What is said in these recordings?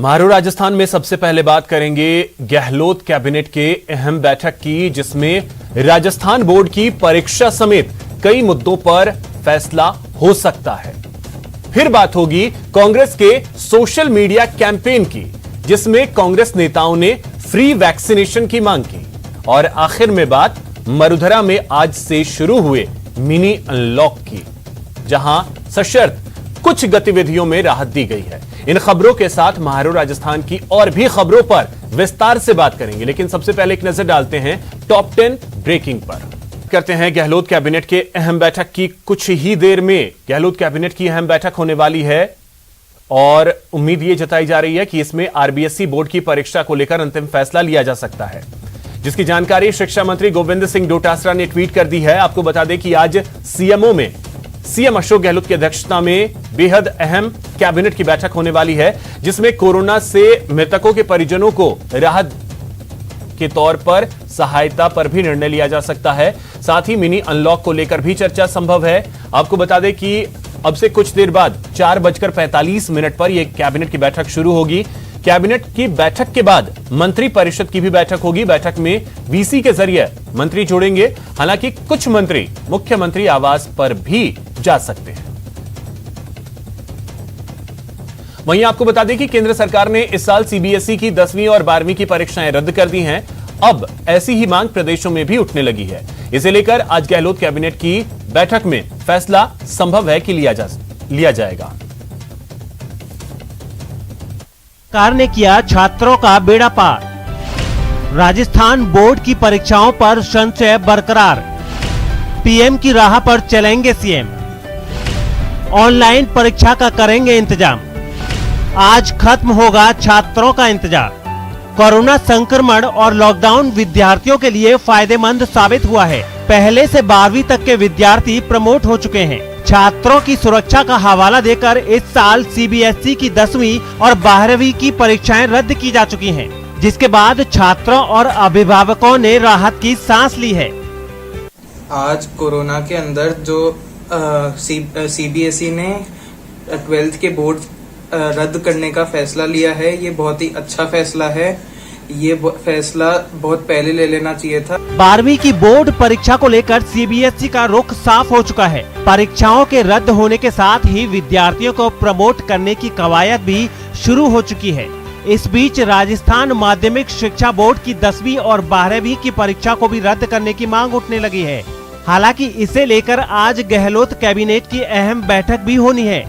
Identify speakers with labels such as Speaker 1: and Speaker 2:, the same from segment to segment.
Speaker 1: महारू राजस्थान में सबसे पहले बात करेंगे गहलोत कैबिनेट के अहम बैठक की, जिसमें राजस्थान बोर्ड की परीक्षा समेत कई मुद्दों पर फैसला हो सकता है। फिर बात होगी कांग्रेस के सोशल मीडिया कैंपेन की, जिसमें कांग्रेस नेताओं ने फ्री वैक्सीनेशन की मांग की। और आखिर में बात मरुधरा में आज से शुरू हुए मिनी अनलॉक की, जहां सशर्त कुछ गतिविधियों में राहत दी गई है। इन खबरों के साथ महारू राजस्थान की और भी खबरों पर विस्तार से बात करेंगे, लेकिन सबसे पहले एक नजर डालते हैं टॉप 10 ब्रेकिंग पर। करते हैं गहलोत कैबिनेट के अहम बैठक की। कुछ ही देर में गहलोत कैबिनेट की अहम बैठक होने वाली है और उम्मीद यह जताई जा रही है कि इसमें आरबीएसई बोर्ड की परीक्षा को लेकर अंतिम फैसला लिया जा सकता है, जिसकी जानकारी शिक्षा मंत्री गोविंद सिंह डोटासरा ने ट्वीट कर दी है। आपको बता दें कि आज सीएमओ में सीएम अशोक गहलोत की अध्यक्षता में बेहद अहम कैबिनेट की बैठक होने वाली है, जिसमें कोरोना से मृतकों के परिजनों को राहत के तौर पर सहायता पर भी निर्णय लिया जा सकता है। साथ ही मिनी अनलॉक को लेकर भी चर्चा संभव है। आपको बता दें कि अब से कुछ देर बाद 4:45 पर यह कैबिनेट की बैठक शुरू होगी। कैबिनेट की बैठक के बाद मंत्री परिषद की भी बैठक होगी। बैठक में वीसी के जरिए मंत्री जुड़ेंगे। हालांकि कुछ मंत्री मुख्यमंत्री आवास पर भी जा सकते हैं। वहीं आपको बता दें कि केंद्र सरकार ने इस साल सीबीएसई की 10वीं और 12वीं की परीक्षाएं रद्द कर दी हैं। अब ऐसी ही मांग प्रदेशों में भी उठने लगी है। इसे लेकर आज गहलोत कैबिनेट की बैठक में फैसला संभव है कि लिया जाएगा।
Speaker 2: सरकार ने किया छात्रों का बेड़ा पार। राजस्थान बोर्ड की परीक्षाओं पर संशय बरकरार। पीएम की राह पर चलेंगे सीएम। ऑनलाइन परीक्षा का करेंगे इंतजाम। आज खत्म होगा छात्रों का इंतजार। कोरोना संक्रमण और लॉकडाउन विद्यार्थियों के लिए फायदेमंद साबित हुआ है। पहले से 12वीं तक के विद्यार्थी प्रमोट हो चुके हैं। छात्रों की सुरक्षा का हवाला देकर इस साल सीबीएसई की 10वीं और 12वीं की परीक्षाएं रद्द की जा चुकी हैं, जिसके बाद छात्रों और अभिभावकों ने राहत की सांस ली है।
Speaker 3: आज कोरोना के अंदर जो सीबीएसई ने 12th के बोर्ड रद्द करने का फैसला लिया है, ये बहुत ही अच्छा फैसला है। ये फैसला बहुत पहले ले लेना चाहिए था।
Speaker 2: 12वीं की बोर्ड परीक्षा को लेकर सीबीएसई का रुख साफ हो चुका है। परीक्षाओं के रद्द होने के साथ ही विद्यार्थियों को प्रमोट करने की कवायद भी शुरू हो चुकी है। इस बीच राजस्थान माध्यमिक शिक्षा बोर्ड की 10वीं और 12वीं की परीक्षा को भी रद्द करने की मांग उठने लगी है। हालांकि इसे लेकर आज गहलोत कैबिनेट की अहम बैठक भी होनी है।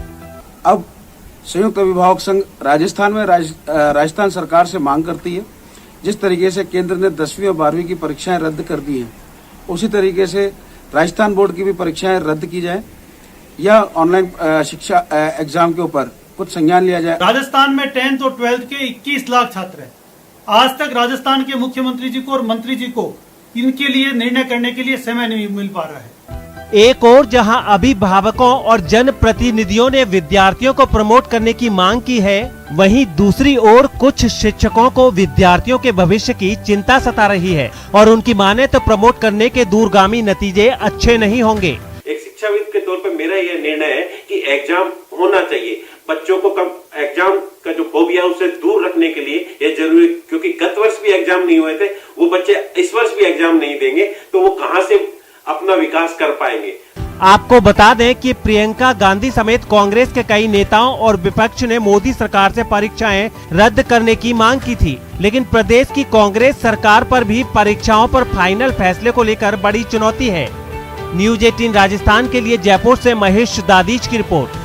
Speaker 4: अब संयुक्त अभिभावक संघ राजस्थान में राजस्थान सरकार से मांग करती है, जिस तरीके से केंद्र ने 10वीं और 12वीं की परीक्षाएं रद्द कर दी हैं, उसी तरीके से राजस्थान बोर्ड की भी परीक्षाएं रद्द की जाए या ऑनलाइन शिक्षा एग्जाम के ऊपर कुछ संज्ञान लिया जाए।
Speaker 5: राजस्थान में 10th और 12th के 21 लाख छात्र हैं। आज तक राजस्थान के मुख्यमंत्री जी को और मंत्री जी को इनके लिए निर्णय करने के लिए समय नहीं मिल पा रहा है।
Speaker 2: एक और जहां अभिभावकों और जनप्रतिनिधियों ने विद्यार्थियों को प्रमोट करने की मांग की है, वहीं दूसरी ओर कुछ शिक्षकों को विद्यार्थियों के भविष्य की चिंता सता रही है और उनकी माने तो प्रमोट करने के दूरगामी नतीजे अच्छे नहीं होंगे।
Speaker 6: एक शिक्षाविद के तौर पर मेरा यह निर्णय है कि एग्जाम होना चाहिए। बच्चों को कम एग्जाम का जो फोबिया है उससे दूर रखने के लिए यह जरूरी, क्योंकि गत वर्ष भी एग्जाम नहीं हुए थे, वो बच्चे इस वर्ष भी एग्जाम नहीं देंगे तो वो कहां से अपना विकास कर पाएंगे।
Speaker 2: आपको बता दें कि प्रियंका गांधी समेत कांग्रेस के कई नेताओं और विपक्ष ने मोदी सरकार से परीक्षाएं रद्द करने की मांग की थी, लेकिन प्रदेश की कांग्रेस सरकार पर भी परीक्षाओं पर फाइनल फैसले को लेकर बड़ी चुनौती है। न्यूज 18 राजस्थान के लिए जयपुर से महेश दादीच की रिपोर्ट।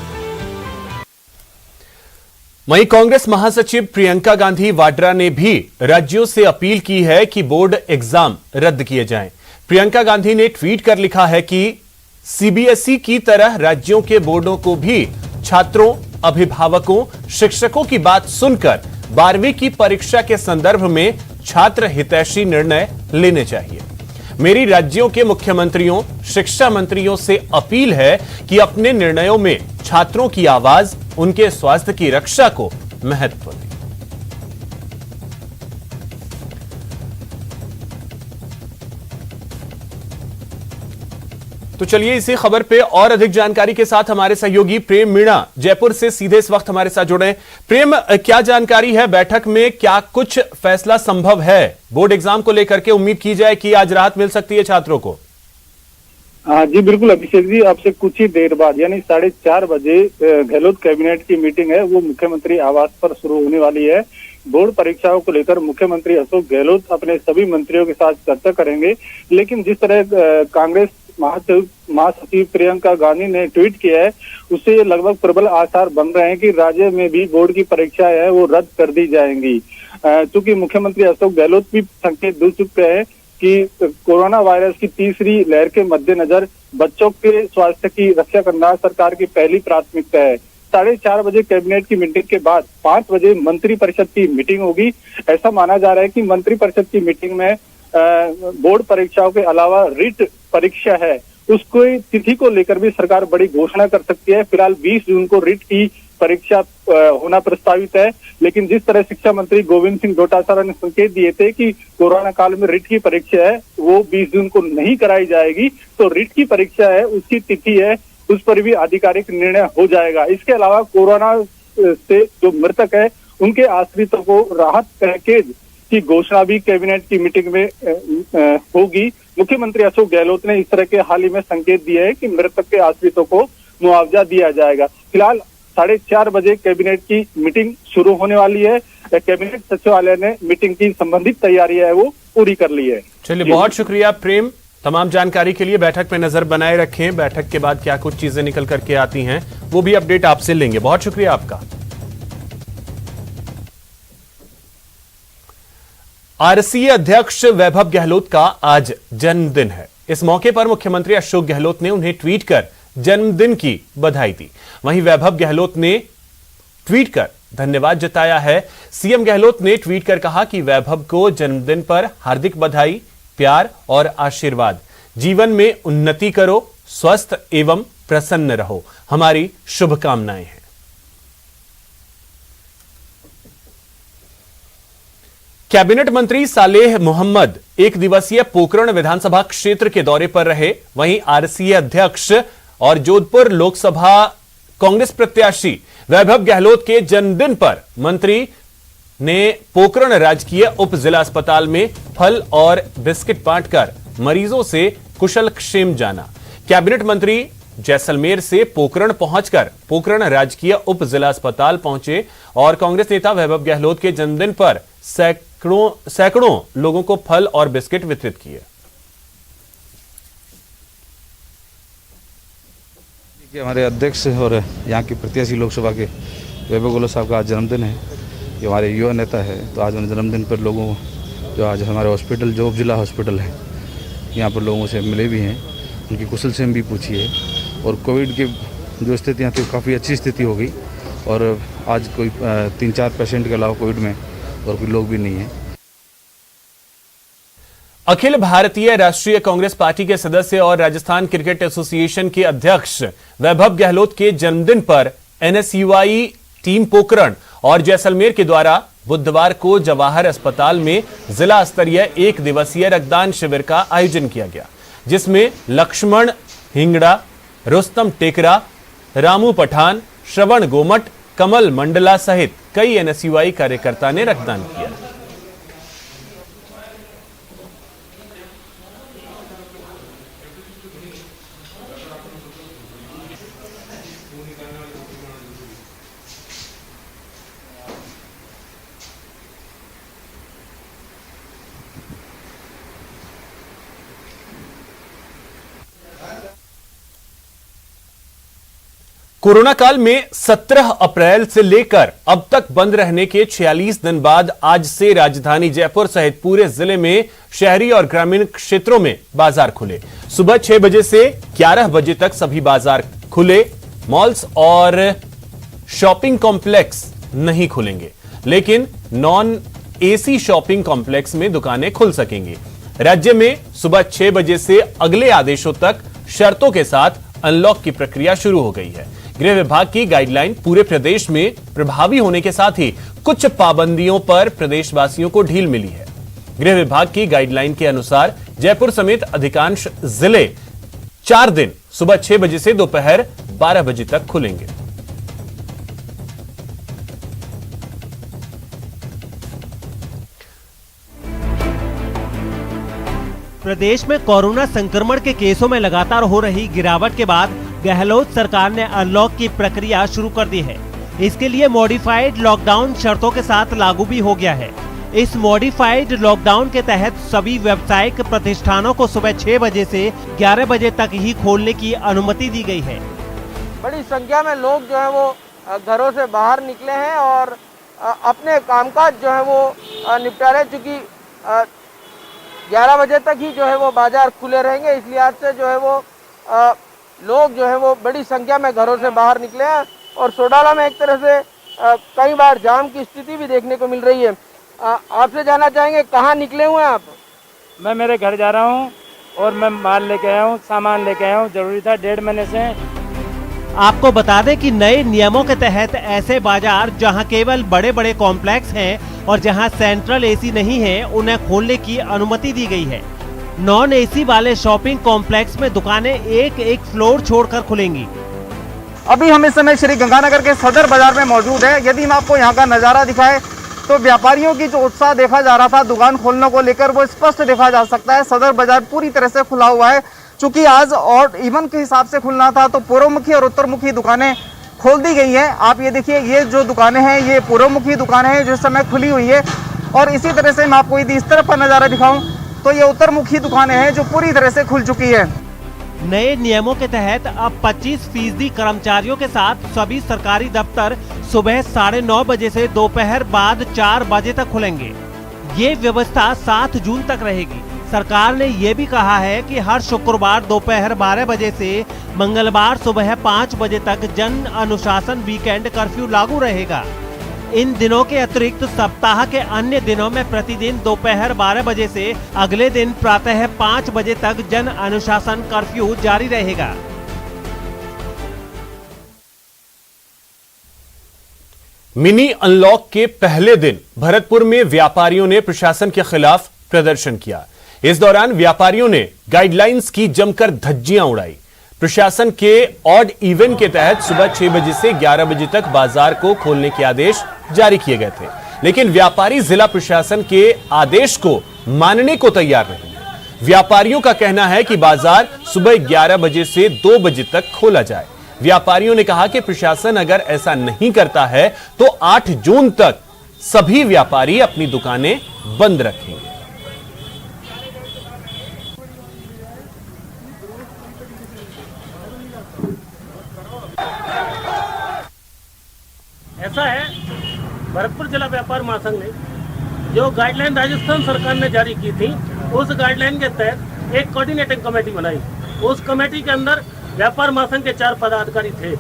Speaker 1: वहीं कांग्रेस महासचिव प्रियंका गांधी वाड्रा ने भी राज्यों से अपील की है कि बोर्ड एग्जाम रद्द किए जाएं। प्रियंका गांधी ने ट्वीट कर लिखा है कि सीबीएसई की तरह राज्यों के बोर्डों को भी छात्रों, अभिभावकों, शिक्षकों की बात सुनकर 12वीं की परीक्षा के संदर्भ में छात्र हितैषी निर्णय लेने चाहिए। मेरी राज्यों के मुख्यमंत्रियों, शिक्षा मंत्रियों से अपील है कि अपने निर्णयों में छात्रों की आवाज, उनके स्वास्थ्य की रक्षा को महत्व दें। तो चलिए इसी खबर पे और अधिक जानकारी के साथ हमारे सहयोगी प्रेम मीणा जयपुर से सीधे इस वक्त हमारे साथ जुड़े हैं। प्रेम, क्या जानकारी है बैठक में, क्या कुछ फैसला संभव है बोर्ड एग्जाम को लेकर के? उम्मीद की जाए कि आज राहत मिल सकती है छात्रों को।
Speaker 7: जी बिल्कुल अभिषेक जी, आपसे कुछ ही देर बाद यानी 4:30 बजे गहलोत कैबिनेट की मीटिंग है, वो मुख्यमंत्री आवास पर शुरू होने वाली है। बोर्ड परीक्षाओं को लेकर मुख्यमंत्री अशोक गहलोत अपने सभी मंत्रियों के साथ चर्चा करेंगे, लेकिन जिस तरह कांग्रेस महासचिव प्रियंका गांधी ने ट्वीट किया है, उससे लगभग प्रबल आसार बन रहे हैं कि राज्य में भी बोर्ड की परीक्षाएं है वो रद्द कर दी जाएंगी। चूंकि मुख्यमंत्री अशोक गहलोत भी संकेत दे चुके हैं कि कोरोना वायरस की तीसरी लहर के मद्देनजर बच्चों के स्वास्थ्य की रक्षा करना सरकार की पहली प्राथमिकता है। 4:30 बजे कैबिनेट की मीटिंग के बाद 5 बजे मंत्री परिषद की मीटिंग होगी। ऐसा माना जा रहा है कि मंत्री परिषद की मीटिंग में बोर्ड परीक्षाओं के अलावा रिट परीक्षा है, उसको तिथि को लेकर भी सरकार बड़ी घोषणा कर सकती है। फिलहाल 20 जून को रिट की परीक्षा होना प्रस्तावित है, लेकिन जिस तरह शिक्षा मंत्री गोविंद सिंह डोटासरा ने संकेत दिए थे कि कोरोना काल में रिट की परीक्षा है वो 20 जून को नहीं कराई जाएगी, तो रिट की परीक्षा है उसकी तिथि है उस पर भी आधिकारिक निर्णय हो जाएगा। इसके अलावा कोरोना से जो मृतक है उनके आश्रितों को राहत पैकेज की घोषणा भी कैबिनेट की मीटिंग में होगी। मुख्यमंत्री अशोक गहलोत ने इस तरह के हाल ही में संकेत दिए हैं कि मृतक के आश्रितों को मुआवजा दिया जाएगा। फिलहाल 4:30 बजे कैबिनेट की मीटिंग शुरू होने वाली है। कैबिनेट सचिवालय ने मीटिंग की संबंधित तैयारियां है वो पूरी कर ली है।
Speaker 1: चलिए, बहुत शुक्रिया प्रेम, तमाम जानकारी के लिए। बैठक पे नजर बनाए रखें, बैठक के बाद क्या कुछ चीजें निकल करके आती हैं वो भी अपडेट आपसे लेंगे। बहुत शुक्रिया आपका। आरसीए अध्यक्ष वैभव गहलोत का आज जन्मदिन है। इस मौके पर मुख्यमंत्री अशोक गहलोत ने उन्हें ट्वीट कर जन्मदिन की बधाई दी। वहीं वैभव गहलोत ने ट्वीट कर धन्यवाद जताया है। सीएम गहलोत ने ट्वीट कर कहा कि वैभव को जन्मदिन पर हार्दिक बधाई, प्यार और आशीर्वाद। जीवन में उन्नति करो, स्वस्थ एवं प्रसन्न रहो, हमारी शुभकामनाएं हैं। कैबिनेट मंत्री सालेह मोहम्मद 1 दिवसीय पोकरण विधानसभा क्षेत्र के दौरे पर रहे। वहीं आरसीए अध्यक्ष और जोधपुर लोकसभा कांग्रेस प्रत्याशी वैभव गहलोत के जन्मदिन पर मंत्री ने पोकरण राजकीय उप जिला अस्पताल में फल और बिस्किट बांटकर मरीजों से कुशलक्षेम जाना। कैबिनेट मंत्री जैसलमेर से पोकरण पहुंचकर पोकरण राजकीय उप जिला अस्पताल पहुंचे और कांग्रेस नेता वैभव गहलोत के जन्मदिन पर सैकड़ों लोगों को फल और बिस्किट वितरित किए।
Speaker 8: हमारे अध्यक्ष और यहाँ के प्रत्याशी लोकसभा के वैभव गहलोत साहब का आज जन्मदिन है। ये हमारे युवा नेता है, तो आज उन्हें जन्मदिन पर लोगों जो आज हमारे हॉस्पिटल जो उप जिला हॉस्पिटल है यहाँ पर लोगों से मिले भी हैं, उनकी कुशलक्षेम भी पूछी है। और कोविड की जो स्थितियाँ थी काफ़ी अच्छी स्थिति हो गई और आज कोई 3-4 पेशेंट के अलावा कोविड में और कोई लोग भी नहीं है।
Speaker 1: अखिल भारतीय राष्ट्रीय कांग्रेस पार्टी के सदस्य और राजस्थान क्रिकेट एसोसिएशन के अध्यक्ष वैभव गहलोत के जन्मदिन पर एनएसयूआई टीम पोकरण और जैसलमेर के द्वारा बुधवार को जवाहर अस्पताल में जिला स्तरीय 1 दिवसीय रक्तदान शिविर का आयोजन किया गया, जिसमें लक्ष्मण हिंगड़ा, रुस्तम टेकरा, रामू पठान, श्रवण गोमट, कमल मंडला सहित कई एनएसयूआई कार्यकर्ता ने रक्तदान किया। कोरोना काल में 17 अप्रैल से लेकर अब तक बंद रहने के 46 दिन बाद आज से राजधानी जयपुर सहित पूरे जिले में शहरी और ग्रामीण क्षेत्रों में बाजार खुले। सुबह 6 बजे से 11 बजे तक सभी बाजार खुले। मॉल्स और शॉपिंग कॉम्प्लेक्स नहीं खुलेंगे, लेकिन नॉन एसी शॉपिंग कॉम्प्लेक्स में दुकानें खुल सकेंगी। राज्य में सुबह 6 बजे से अगले आदेशों तक शर्तों के साथ अनलॉक की प्रक्रिया शुरू हो गई है। गृह विभाग की गाइडलाइन पूरे प्रदेश में प्रभावी होने के साथ ही कुछ पाबंदियों पर प्रदेशवासियों को ढील मिली है। गृह विभाग की गाइडलाइन के अनुसार जयपुर समेत अधिकांश जिले 4 दिन सुबह 6 बजे से दोपहर 12 बजे तक खुलेंगे।
Speaker 2: प्रदेश में कोरोना संक्रमण के केसों में लगातार हो रही गिरावट के बाद गहलोत सरकार ने अनलॉक की प्रक्रिया शुरू कर दी है। इसके लिए मॉडिफाइड लॉकडाउन शर्तों के साथ लागू भी हो गया है। इस मॉडिफाइड लॉकडाउन के तहत सभी व्यावसायिक प्रतिष्ठानों को सुबह 6 बजे से 11 बजे तक ही खोलने की अनुमति दी गई है।
Speaker 9: बड़ी संख्या में लोग जो है वो घरों से बाहर निकले हैं और अपने कामकाज जो है वो निपटा रहे, चूँकि 11 बजे तक ही जो है वो बाजार खुले रहेंगे, इसलिए आज से जो है वो लोग जो है वो बड़ी संख्या में घरों से बाहर निकले हैं और सोडाला में एक तरह से कई बार जाम की स्थिति भी देखने को मिल रही है। आपसे जानना चाहेंगे कहाँ निकले हुए हैं आप?
Speaker 10: मैं मेरे घर जा रहा हूँ और मैं माल लेके आया हूँ, सामान लेके आया हूँ, जरूरी था 1.5 महीने से।
Speaker 2: आपको बता दें कि नए नियमों के तहत ऐसे बाजार जहां केवल बड़े बड़े कॉम्प्लेक्स हैं और जहां सेंट्रल एसी नहीं है, उन्हें खोलने की अनुमति दी गई है। नॉन एसी वाले शॉपिंग कॉम्प्लेक्स में दुकानें एक फ्लोर छोड़कर खुलेंगी।
Speaker 9: अभी हम इस समय श्री गंगानगर के सदर बाजार में मौजूद है। यदि हम आपको यहाँ का नज़ारा दिखाएं तो व्यापारियों की जो उत्साह देखा जा रहा था दुकान खोलने को लेकर, वो स्पष्ट देखा जा सकता है। सदर बाजार पूरी तरह से खुला हुआ है। चूंकि आज और इवन के हिसाब से खुलना था तो पूर्वमुखी और उत्तरमुखी दुकानें खोल दी गई हैं। आप ये देखिए, ये जो दुकानें हैं ये पूर्वमुखी दुकानें हैं जो इस समय खुली हुई है, और इसी तरह से मैं आपको यदि इस तरफ का नज़ारा दिखाऊं तो ये उत्तरमुखी दुकानें हैं जो पूरी तरह से खुल चुकी है।
Speaker 2: नए नियमों के तहत अब 25% कर्मचारियों के साथ सभी सरकारी दफ्तर सुबह 9:30 बजे से दोपहर बाद 4 बजे तक खुलेंगे। ये व्यवस्था 7 जून तक रहेगी। सरकार ने ये भी कहा है कि हर शुक्रवार दोपहर 12 बजे से मंगलवार सुबह 5 बजे तक जन अनुशासन वीकेंड कर्फ्यू लागू रहेगा। इन दिनों के अतिरिक्त सप्ताह के अन्य दिनों में प्रतिदिन दोपहर 12 बजे से अगले दिन प्रातः 5 बजे तक जन अनुशासन कर्फ्यू जारी रहेगा।
Speaker 1: मिनी अनलॉक के पहले दिन भरतपुर में व्यापारियों ने प्रशासन के खिलाफ प्रदर्शन किया। इस दौरान व्यापारियों ने गाइडलाइंस की जमकर धज्जियां उड़ाई। प्रशासन के ऑड इवन के तहत सुबह 6 बजे से 11 बजे तक बाजार को खोलने के आदेश जारी किए गए थे, लेकिन व्यापारी जिला प्रशासन के आदेश को मानने को तैयार नहीं है। व्यापारियों का कहना है कि बाजार सुबह 11 बजे से 2 बजे तक खोला जाए। व्यापारियों ने कहा कि प्रशासन अगर ऐसा नहीं करता है तो 8 जून तक सभी व्यापारी अपनी दुकानें बंद रखेंगे।
Speaker 10: ऐसा है, भरतपुर जिला व्यापार महासंघ ने जो गाइडलाइन राजस्थान सरकार ने जारी की थी, उस गाइडलाइन के तहत एक कोऑर्डिनेटिंग कमेटी बनाई। उस कमेटी के अंदर व्यापार महासंघ के 4 पदाधिकारी थे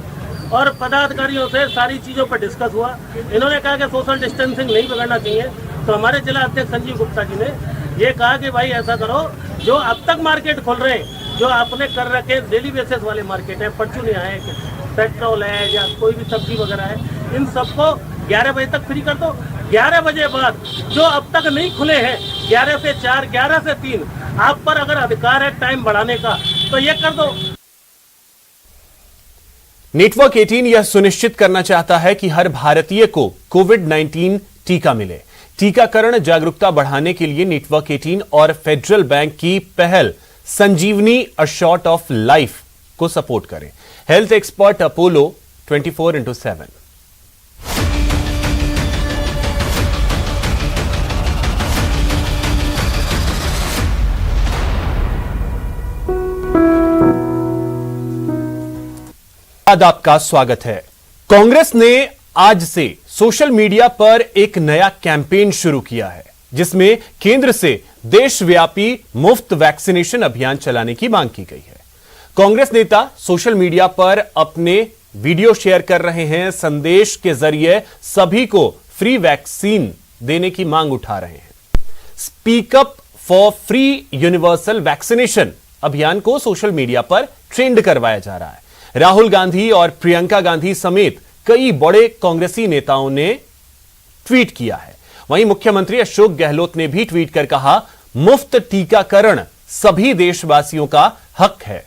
Speaker 10: और पदाधिकारियों से सारी चीज़ों पर डिस्कस हुआ। इन्होंने कहा कि सोशल डिस्टेंसिंग नहीं बिगड़ना चाहिए, तो हमारे जिला अध्यक्ष संजीव गुप्ता जी ने ये कहा कि भाई ऐसा करो, जो अब तक मार्केट खोल रहे हैं, जो आपने कर रखे डेली बेसिस वाले मार्केट है, परचूनियाँ है, पेट्रोल है या कोई भी सब्जी वगैरह है, इन सबको 11 बजे तक फ्री कर दो। 11 बजे बाद जो अब तक नहीं खुले हैं 11 से 4, 11 से 3, आप पर अगर अधिकार है टाइम बढ़ाने का तो ये कर दो।
Speaker 1: नेटवर्क 18 यह सुनिश्चित करना चाहता है कि हर भारतीय को कोविड-19 टीका मिले। टीकाकरण जागरूकता बढ़ाने के लिए नेटवर्क 18 और फेडरल बैंक की पहल संजीवनी अ शॉट ऑफ लाइफ को सपोर्ट करें। Health expert Apollo 24/7। आपका स्वागत है। कांग्रेस ने आज से सोशल मीडिया पर एक नया कैंपेन शुरू किया है, जिसमें केंद्र से देशव्यापी मुफ्त वैक्सीनेशन अभियान चलाने की मांग की गई है। कांग्रेस नेता सोशल मीडिया पर अपने वीडियो शेयर कर रहे हैं, संदेश के जरिए सभी को फ्री वैक्सीन देने की मांग उठा रहे हैं। Speak up for free universal vaccination अभियान को सोशल मीडिया पर ट्रेंड करवाया जा रहा है। राहुल गांधी और प्रियंका गांधी समेत कई बड़े कांग्रेसी नेताओं ने ट्वीट किया है। वहीं मुख्यमंत्री अशोक गहलोत ने भी ट्वीट कर कहा, मुफ्त टीकाकरण सभी देशवासियों का हक है।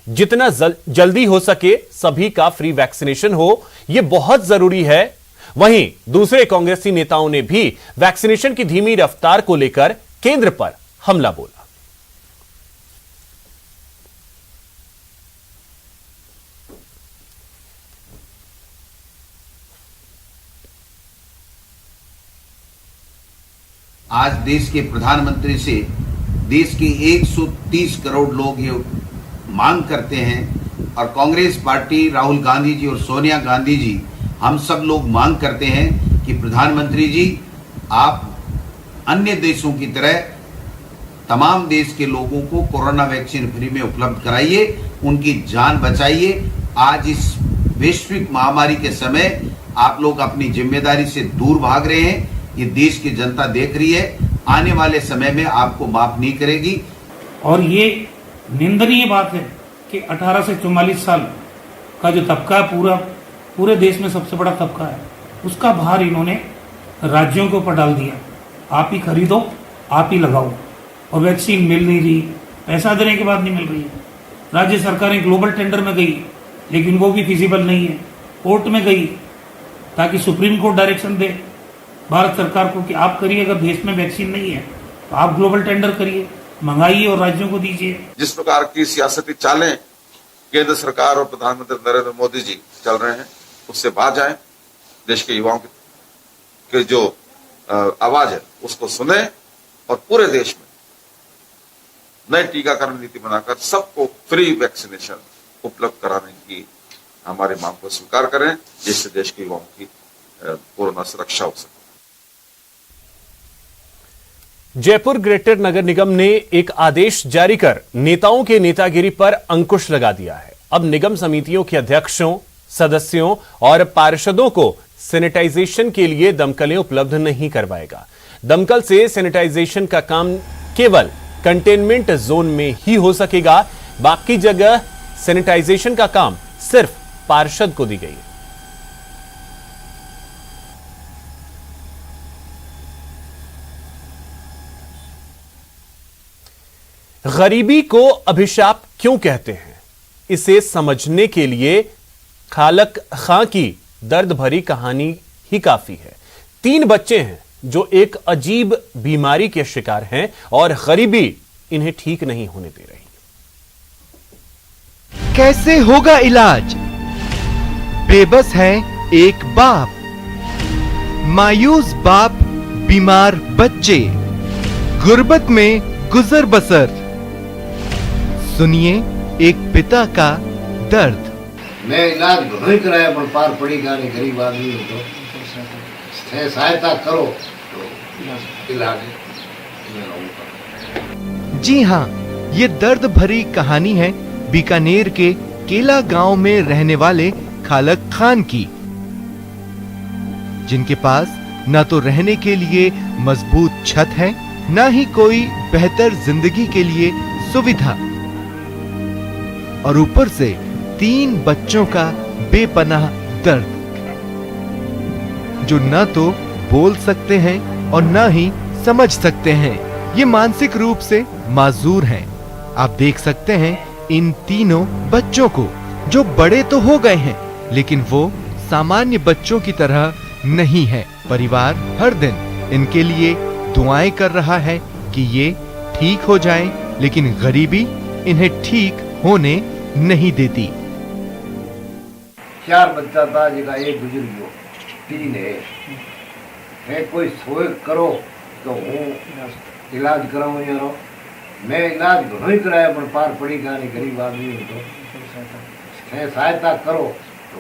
Speaker 1: जितना जल्दी हो सके सभी का फ्री वैक्सीनेशन हो, यह बहुत जरूरी है। वहीं दूसरे कांग्रेसी नेताओं ने भी वैक्सीनेशन की धीमी रफ्तार को लेकर केंद्र पर हमला बोला।
Speaker 11: आज देश के प्रधानमंत्री से देश के 130 करोड़ लोग ये मांग करते हैं और कांग्रेस पार्टी, राहुल गांधी जी और सोनिया गांधी जी, हम सब लोग मांग करते हैं कि प्रधानमंत्री जी आप अन्य देशों की तरह तमाम देश के लोगों को कोरोना वैक्सीन फ्री में उपलब्ध कराइए, उनकी जान बचाइए। आज इस वैश्विक महामारी के समय आप लोग अपनी जिम्मेदारी से दूर भाग रहे हैं। ये देश की जनता देख रही है, आने वाले समय में आपको माफ नहीं करेगी।
Speaker 12: और ये निंदनीय बात है कि 18 से 44 साल का जो तबका है, पूरे देश में सबसे बड़ा तबका है, उसका भार इन्होंने राज्यों के ऊपर डाल दिया। आप ही खरीदो, आप ही लगाओ, और वैक्सीन मिल नहीं रही, पैसा देने के बाद नहीं मिल रही है। राज्य सरकारें ग्लोबल टेंडर में गई, लेकिन वो भी फिजिबल नहीं है। कोर्ट में गई ताकि सुप्रीम कोर्ट डायरेक्शन दे भारत सरकार को कि आप करिए, अगर देश में वैक्सीन नहीं है तो आप ग्लोबल टेंडर करिए, मंगाइए और राज्यों को दीजिए।
Speaker 13: जिस प्रकार की सियासती चालें केंद्र सरकार और प्रधानमंत्री नरेंद्र मोदी जी चल रहे हैं, उससे बाज आए। देश के युवाओं के जो आवाज है उसको सुने और पूरे देश में नई टीकाकरण नीति बनाकर सबको फ्री वैक्सीनेशन उपलब्ध कराने की हमारी मांग को स्वीकार करें, जिससे देश के युवाओं की कोरोना सुरक्षा हो सके।
Speaker 1: जयपुर ग्रेटर नगर निगम ने एक आदेश जारी कर नेताओं के नेतागिरी पर अंकुश लगा दिया है। अब निगम समितियों के अध्यक्षों, सदस्यों और पार्षदों को सैनिटाइजेशन के लिए दमकलें उपलब्ध नहीं करवाएगा। दमकल से सैनिटाइजेशन का काम केवल कंटेनमेंट जोन में ही हो सकेगा। बाकी जगह सैनिटाइजेशन का काम सिर्फ पार्षद को दी गई है। गरीबी को अभिशाप क्यों कहते हैं, इसे समझने के लिए खालक खां की दर्द भरी कहानी ही काफी है। 3 बच्चे हैं जो एक अजीब बीमारी के शिकार हैं और गरीबी इन्हें ठीक नहीं होने दे रही।
Speaker 14: कैसे होगा इलाज? बेबस है एक बाप, मायूस बाप, बीमार बच्चे, गुर्बत में गुजर बसर। सुनिए एक पिता का दर्द।
Speaker 15: मैं इलाज घणो कराया पर पार पड़ी गाने गरीब आदमी हो तो सहायता करो तो इलाज।
Speaker 14: जी हाँ, ये दर्द भरी कहानी है बीकानेर के केला गांव में रहने वाले खालक खान की, जिनके पास न तो रहने के लिए मजबूत छत है, न ही कोई बेहतर जिंदगी के लिए सुविधा, और ऊपर से 3 बच्चों का बेपनाह दर्द, जो न तो बोल सकते हैं और न ही समझ सकते हैं। ये मानसिक रूप से माजूर हैं। आप देख सकते हैं इन तीनों बच्चों को, जो बड़े तो हो गए हैं लेकिन वो सामान्य बच्चों की तरह नहीं है। परिवार हर दिन इनके लिए दुआएं कर रहा है कि ये ठीक हो जाएं, लेकिन गरीबी इन्हें ठीक होने नहीं देती।
Speaker 15: 4 बच्चा था जिनका एक गुजर गयो, 3 है। मैं कोई सोए करो तो हूँ इलाज कराऊं यारो। मैं इलाज घणो कराया पर पार पड़ी गाने गरीब आदमी हो तो सहायता करो तो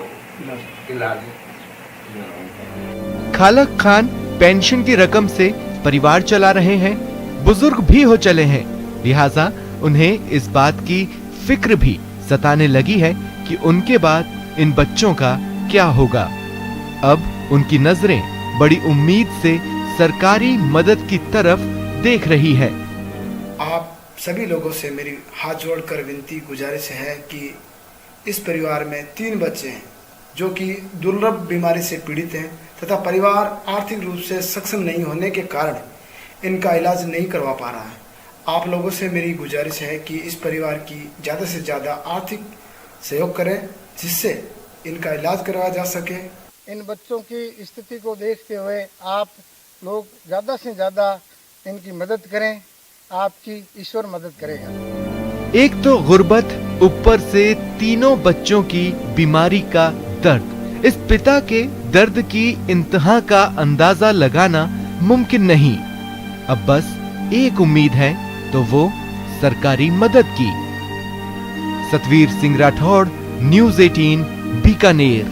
Speaker 15: इलाज।
Speaker 14: खालक खान पेंशन की रकम से परिवार चला रहे हैं, बुजुर्ग भी हो चले हैं, लिहाजा उन्हें इस बात की फिक्र भी सताने लगी है कि उनके बाद इन बच्चों का क्या होगा। अब उनकी नजरें बड़ी उम्मीद से सरकारी मदद की तरफ देख रही है।
Speaker 16: आप सभी लोगों से मेरी हाथ जोड़कर विनती गुजारिश है कि इस परिवार में 3 बच्चे हैं जो कि दुर्लभ बीमारी से पीड़ित हैं तथा परिवार आर्थिक रूप से सक्षम नहीं होने के कारण इनका इलाज नहीं करवा पा रहा है। आप लोगों से मेरी गुजारिश है कि इस परिवार की ज़्यादा से ज़्यादा आर्थिक सहयोग करें, जिससे इनका इलाज करवाया जा सके।
Speaker 17: इन बच्चों की स्थिति को देखते हुए आप लोग ज़्यादा से ज़्यादा इनकी मदद करें, आपकी ईश्वर मदद करेगा।
Speaker 14: एक तो गुर्बत, ऊपर से तीनों बच्चों की बीमारी का दर्द। इस पिता के दर्द की इंतहा का अंदाजा लगाना मुमकिन नहीं। अब बस एक उम्मीद है तो वो सरकारी मदद की। सतवीर सिंह राठौड़, न्यूज़ 18 बीकानेर।